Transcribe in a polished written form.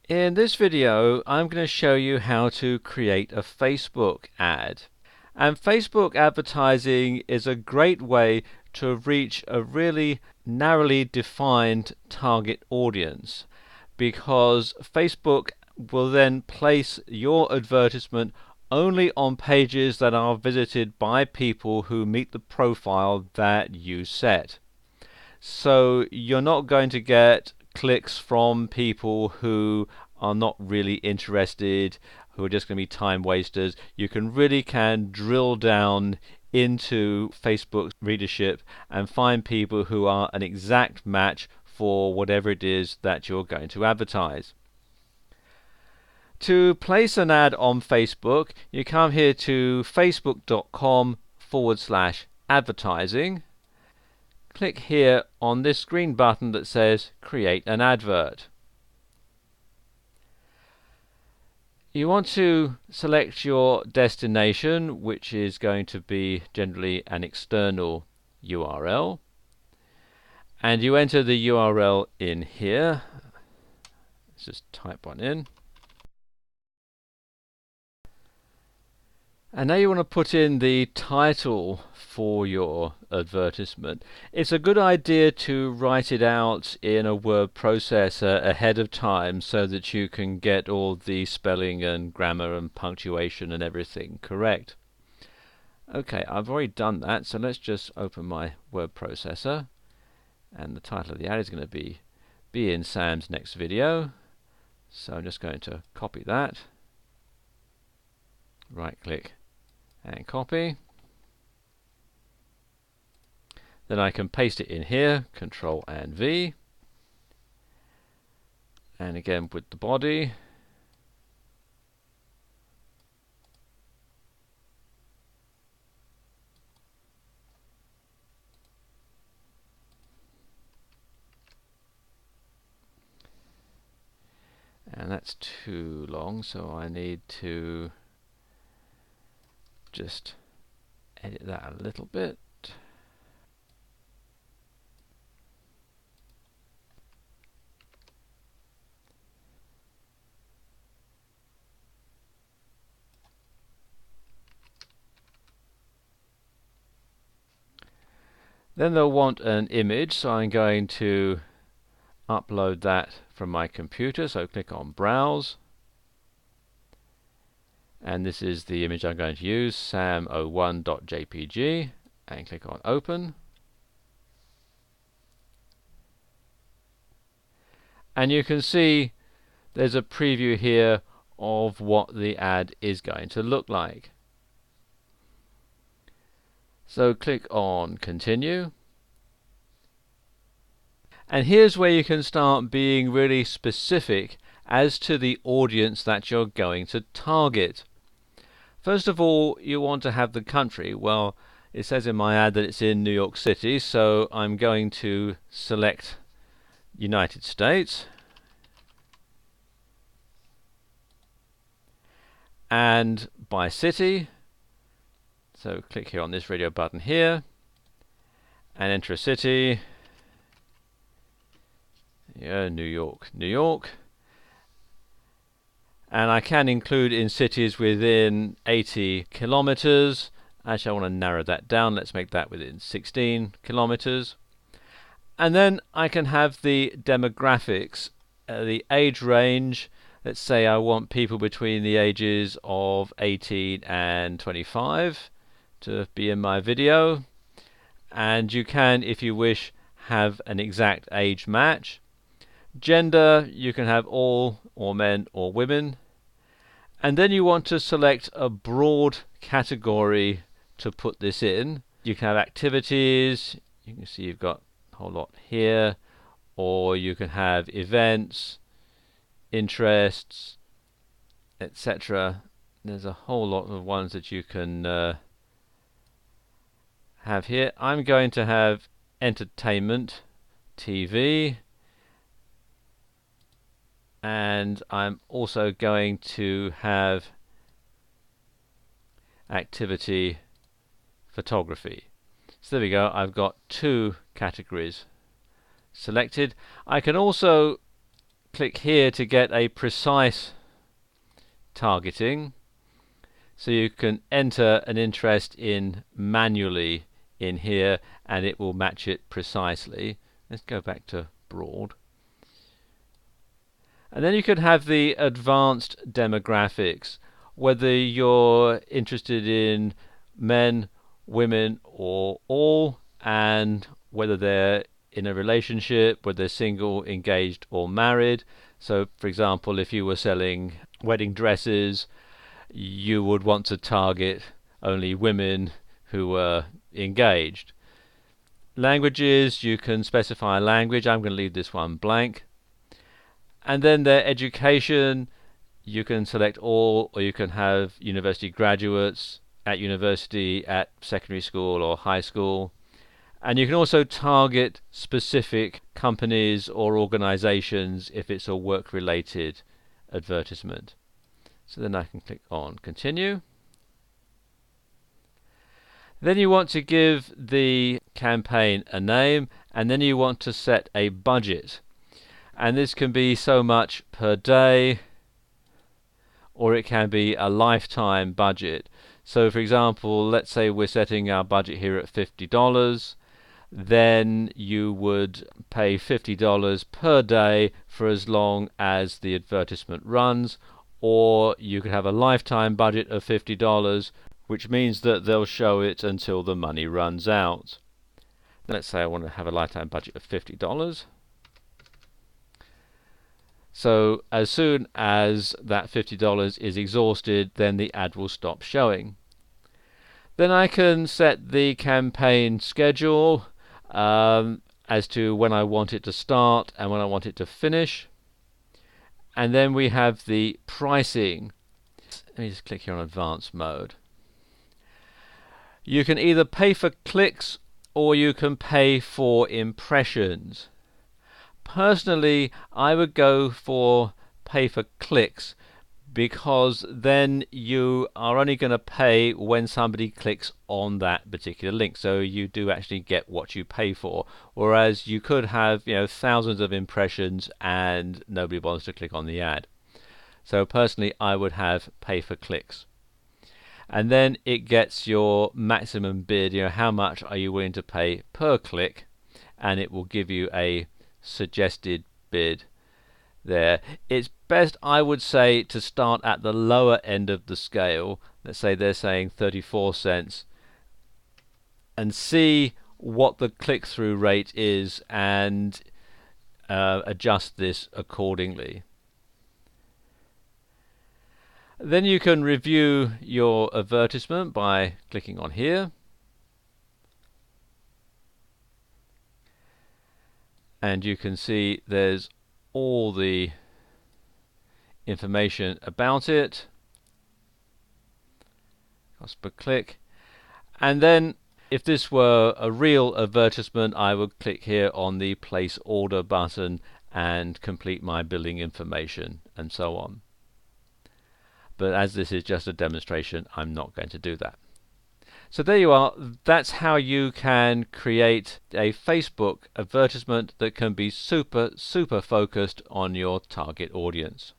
In this video, I'm going to show you how to create a Facebook ad. And Facebook advertising is a great way to reach a really narrowly defined target audience, because Facebook will then place your advertisement only on pages that are visited by people who meet the profile that you set. So you're not going to get clicks from people who are not really interested, who are just going to be time wasters. You really can drill down into Facebook's readership and find people who are an exact match for whatever it is that you're going to advertise. To place an ad on Facebook, you come here to facebook.com/advertising. Click here on this green button that says Create an Advert. You want to select your destination, which is going to be generally an external URL, and you enter the URL in here. Let's just type one in. And now you want to put in the title for your advertisement. It's a good idea to write it out in a word processor ahead of time so that you can get all the spelling and grammar and punctuation and everything correct. Okay, I've already done that, so let's just open my word processor, and the title of the ad is going to be in Sam's next video. So I'm just going to copy that, right click and copy. Then I can paste it in here, Control and V, and again with the body. And that's too long, so I need to just edit that a little bit. Then they'll want an image, so I'm going to upload that from my computer. So click on Browse, and this is the image I'm going to use, sam01.jpg, and click on Open. And you can see there's a preview here of what the ad is going to look like. So click on Continue. And here's where you can start being really specific as to the audience that you're going to target. First of all, you want to have the country. Well, it says in my ad that it's in New York City, so I'm going to select United States. And by city, so click here on this radio button here and enter a city. Yeah, New York, New York. And I can include in cities within 80 kilometers. Actually, I want to narrow that down. Let's make that within 16 kilometers. And then I can have the demographics, the age range. Let's say I want people between the ages of 18 and 25 to be in my video. And you can, if you wish, have an exact age match. Gender, you can have all, or men or women. And then you want to select a broad category to put this in. You can have activities, you can see you've got a whole lot here, or you can have events, interests, etc. There's a whole lot of ones that you can have here. I'm going to have entertainment, TV, and I'm also going to have activity, photography. So there we go, I've got two categories selected. I can also click here to get a precise targeting. So you can enter an interest in manually in here and it will match it precisely. Let's go back to broad. And then you could have the advanced demographics, whether you're interested in men, women or all, and whether they're in a relationship, whether they're single, engaged or married. So for example, if you were selling wedding dresses, you would want to target only women who were engaged. Languages, you can specify a language. I'm going to leave this one blank. And then their education, you can select all, or you can have university graduates, at university, at secondary school or high school. And you can also target specific companies or organizations if it's a work-related advertisement. So then I can click on continue. Then you want to give the campaign a name, and then you want to set a budget. And this can be so much per day, or it can be a lifetime budget. So for example, let's say we're setting our budget here at $50. Then you would pay $50 per day for as long as the advertisement runs, or you could have a lifetime budget of $50, which means that they'll show it until the money runs out. Let's say I want to have a lifetime budget of $50. So as soon as that $50 is exhausted, then the ad will stop showing. Then I can set the campaign schedule as to when I want it to start and when I want it to finish. And then we have the pricing. Let me just click here on advanced mode. You can either pay for clicks or you can pay for impressions. Personally, I would go for pay for clicks, because then you are only going to pay when somebody clicks on that particular link, so you do actually get what you pay for. Whereas you could have, thousands of impressions and nobody wants to click on the ad. So personally, I would have pay for clicks. And then it gets your maximum bid, how much are you willing to pay per click, and it will give you a suggested bid there. It's best, I would say, to start at the lower end of the scale. Let's say they're saying 34 cents, and see what the click-through rate is and adjust this accordingly. Then you can review your advertisement by clicking on here. And you can see there's all the information about it, cost per click. And then if this were a real advertisement, I would click here on the place order button and complete my billing information and so on. But as this is just a demonstration, I'm not going to do that. So there you are. That's how you can create a Facebook advertisement that can be super focused on your target audience.